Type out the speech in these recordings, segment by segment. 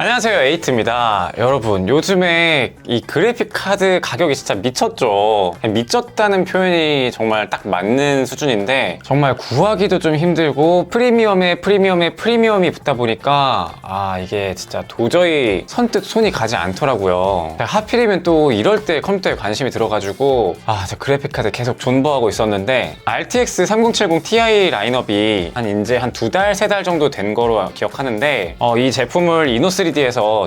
안녕하세요, 에이트입니다. 여러분, 요즘에 이 그래픽 카드 가격이 진짜 미쳤죠. 미쳤다는 표현이 정말 딱 맞는 수준인데 정말 구하기도 좀 힘들고 프리미엄에 프리미엄이 붙다 보니까 이게 진짜 도저히 선뜻 손이 가지 않더라고요. 하필이면 또 이럴 때 컴퓨터에 관심이 들어가지고 저 그래픽 카드 계속 존버하고 있었는데 RTX 3070 Ti 라인업이 이제 한 2달, 3달 정도 된 거로 기억하는데 이 제품을 이노3D에서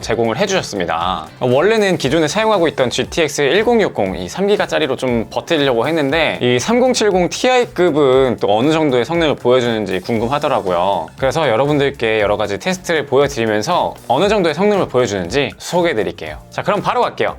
제공을 해주셨습니다. 원래는 기존에 사용하고 있던 GTX 1060 이 3기가짜리로 좀 버티려고 했는데 이 3070 Ti급은 또 어느 정도의 성능을 보여주는지 궁금하더라고요. 그래서 여러분들께 여러 가지 테스트를 보여드리면서 어느 정도의 성능을 보여주는지 소개해드릴게요. 자, 그럼 바로 갈게요.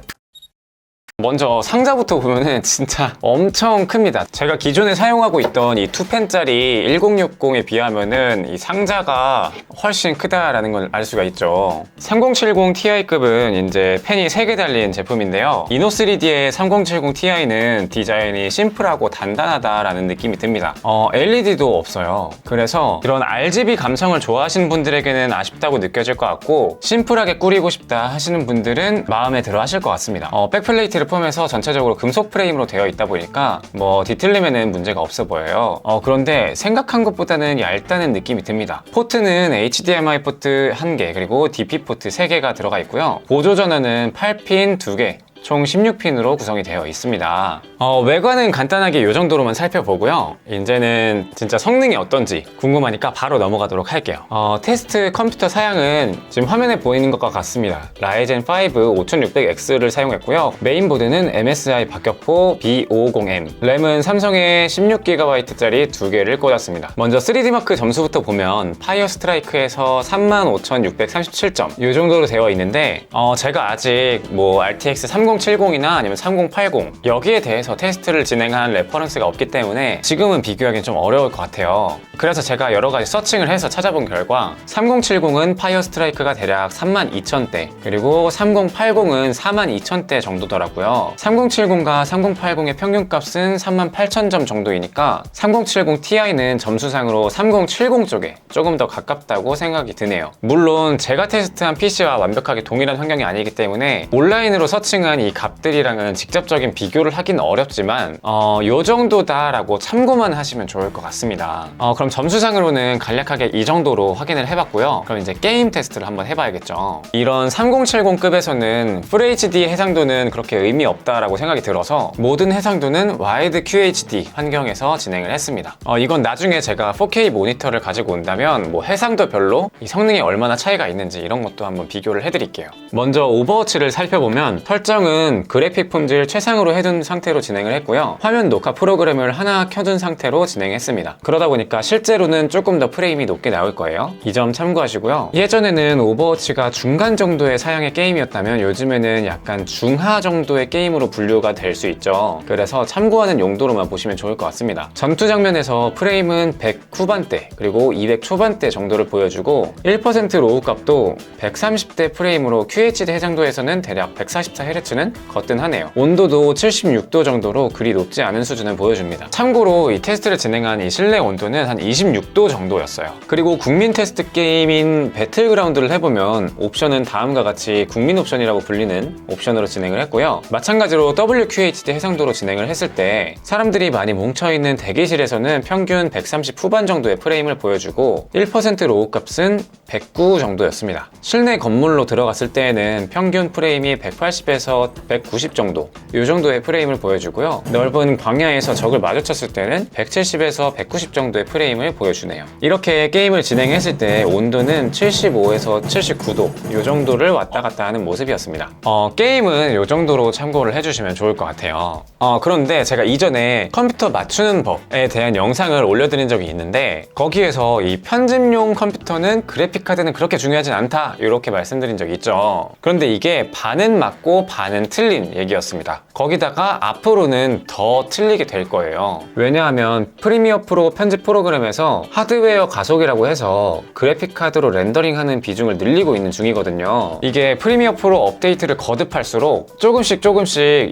먼저 상자부터 보면은 진짜 엄청 큽니다. 제가 기존에 사용하고 있던 이 2펜짜리 1060에 비하면은 이 상자가 훨씬 크다라는 걸 알 수가 있죠. 3070 Ti급은 이제 펜이 3개 달린 제품인데요. 이노3D의 3070 Ti는 디자인이 심플하고 단단하다라는 느낌이 듭니다. LED도 없어요. 그래서 이런 RGB 감성을 좋아하시는 분들에게는 아쉽다고 느껴질 것 같고, 심플하게 꾸리고 싶다 하시는 분들은 마음에 들어 하실 것 같습니다. 백플레이트를 포함해서 전체적으로 금속 프레임으로 되어 있다 보니까 디틀림에는 문제가 없어 보여요. 그런데 생각한 것보다는 얇다는 느낌이 듭니다. 포트는 HDMI 포트 1개 그리고 DP 포트 3개가 들어가 있고요. 보조 전원은 8핀 2개 총 16핀으로 구성이 되어 있습니다. 외관은 간단하게 이 정도로만 살펴보고요. 이제는 진짜 성능이 어떤지 궁금하니까 바로 넘어가도록 할게요. 테스트 컴퓨터 사양은 지금 화면에 보이는 것과 같습니다. 라이젠 5 5600X를 사용했고요. 메인보드는 MSI 박격포 B550M, 램은 삼성의 16GB짜리 2개를 꽂았습니다. 먼저 3D마크 점수부터 보면 파이어 스트라이크에서 35,637점 이 정도로 되어 있는데 제가 아직 RTX 3070이나 아니면 3080 여기에 대해서 테스트를 진행한 레퍼런스가 없기 때문에 지금은 비교하기는 좀 어려울 것 같아요. 그래서 제가 여러 가지 서칭을 해서 찾아본 결과 3070은 파이어 스트라이크가 대략 32,000대 그리고 3080은 42,000대 정도더라고요. 3070과 3080의 평균값은 38,000점 정도이니까 3070 Ti는 점수상으로 3070 쪽에 조금 더 가깝다고 생각이 드네요. 물론 제가 테스트한 PC와 완벽하게 동일한 환경이 아니기 때문에 온라인으로 서칭한 이 값들이랑은 직접적인 비교를 하기는 어렵지만 요 정도다라고 참고만 하시면 좋을 것 같습니다. 그럼 점수상으로는 간략하게 이 정도로 확인을 해봤고요. 그럼 이제 게임 테스트를 한번 해봐야겠죠. 이런 3070급에서는 FHD 해상도는 그렇게 의미 없다라고 생각이 들어서 모든 해상도는 와이드 QHD 환경에서 진행을 했습니다. 이건 나중에 제가 4K 모니터를 가지고 온다면 해상도별로 이 성능이 얼마나 차이가 있는지 이런 것도 한번 비교를 해드릴게요. 먼저 오버워치를 살펴보면 설정은 그래픽 품질 최상으로 해둔 상태로 진행을 했고요. 화면 녹화 프로그램을 하나 켜둔 상태로 진행했습니다. 그러다 보니까 실제로는 조금 더 프레임이 높게 나올 거예요. 이 점 참고하시고요. 예전에는 오버워치가 중간 정도의 사양의 게임이었다면 요즘에는 약간 중하 정도의 게임으로 분류가 될 수 있죠. 그래서 참고하는 용도로만 보시면 좋을 것 같습니다. 전투 장면에서 프레임은 100 후반대 그리고 200 초반대 정도를 보여주고 1% 로우 값도 130대 프레임으로 QHD 해상도에서는 대략 144Hz는 거뜬하네요. 온도도 76도 정도로 그리 높지 않은 수준을 보여줍니다. 참고로 이 테스트를 진행한 이 실내 온도는 한 26도 정도였어요. 그리고 국민 테스트 게임인 배틀그라운드를 해보면 옵션은 다음과 같이 국민 옵션이라고 불리는 옵션으로 진행을 했고요. 마찬가지로 WQHD 해상도로 진행을 했을 때 사람들이 많이 뭉쳐있는 대기실에서는 평균 130 후반 정도의 프레임을 보여주고 1% 로우 값은 109 정도였습니다. 실내 건물로 들어갔을 때에는 평균 프레임이 180에서 190 정도 이 정도의 프레임을 보여주고요. 넓은 광야에서 적을 마주쳤을 때는 170에서 190 정도의 프레임을 보여주네요. 이렇게 게임을 진행했을 때 온도는 75에서 79도 이 정도를 왔다 갔다 하는 모습이었습니다. 게임은 이 정도로 참고를 해주시면 좋을 것 같아요. 그런데 제가 이전에 컴퓨터 맞추는 법에 대한 영상을 올려드린 적이 있는데 거기에서 이 편집용 컴퓨터는 그래픽카드는 그렇게 중요하진 않다 이렇게 말씀드린 적이 있죠. 그런데 이게 반은 맞고 반은 많은 틀린 얘기였습니다. 거기다가 앞으로는 더 틀리게 될 거예요. 왜냐하면 프리미어 프로 편집 프로그램에서 하드웨어 가속이라고 해서 그래픽카드로 렌더링하는 비중을 늘리고 있는 중이거든요. 이게 프리미어 프로 업데이트를 거듭할수록 조금씩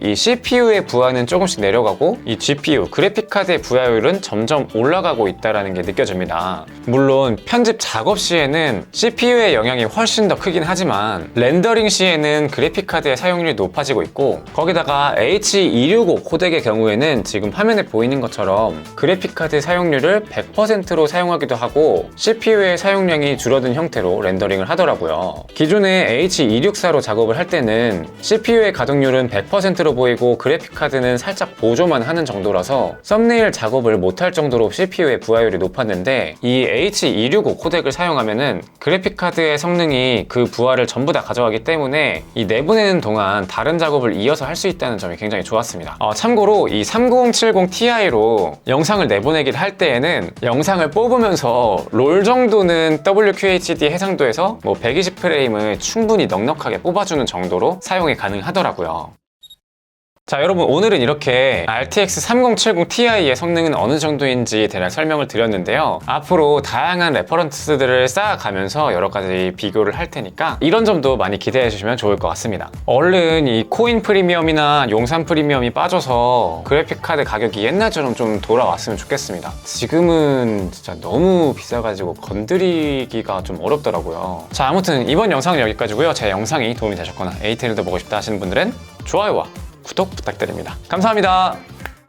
이 CPU의 부하는 조금씩 내려가고 이 GPU, 그래픽카드의 부하율은 점점 올라가고 있다는 게 느껴집니다. 물론 편집 작업 시에는 CPU의 영향이 훨씬 더 크긴 하지만 렌더링 시에는 그래픽카드의 사용률이 높아지고 있고, 거기다가 H265 코덱의 경우에는 지금 화면에 보이는 것처럼 그래픽카드 사용률을 100%로 사용하기도 하고 CPU의 사용량이 줄어든 형태로 렌더링을 하더라고요. 기존에 H264로 작업을 할 때는 CPU의 가동률은 100%로 보이고 그래픽카드는 살짝 보조만 하는 정도라서 썸네일 작업을 못할 정도로 CPU의 부하율이 높았는데, 이 H265 코덱을 사용하면은 그래픽카드의 성능이 그 부하를 전부 다 가져가기 때문에 이 내보내는 동안 다른 작업을 이어서 할 수 있다는 점이 굉장히 좋았습니다. 참고로 이 3070 Ti로 영상을 내보내기를 할 때에는 영상을 뽑으면서 롤 정도는 WQHD 해상도에서 120프레임을 충분히 넉넉하게 뽑아주는 정도로 사용이 가능하더라고요. 자, 여러분, 오늘은 이렇게 RTX 3070 Ti의 성능은 어느 정도인지 대략 설명을 드렸는데요. 앞으로 다양한 레퍼런스들을 쌓아가면서 여러 가지 비교를 할 테니까 이런 점도 많이 기대해 주시면 좋을 것 같습니다. 얼른 이 코인 프리미엄이나 용산 프리미엄이 빠져서 그래픽카드 가격이 옛날처럼 좀 돌아왔으면 좋겠습니다. 지금은 진짜 너무 비싸가지고 건드리기가 좀 어렵더라고요. 자, 아무튼 이번 영상은 여기까지고요. 제 영상이 도움이 되셨거나 에이테일도 보고 싶다 하시는 분들은 좋아요와 구독 부탁드립니다. 감사합니다.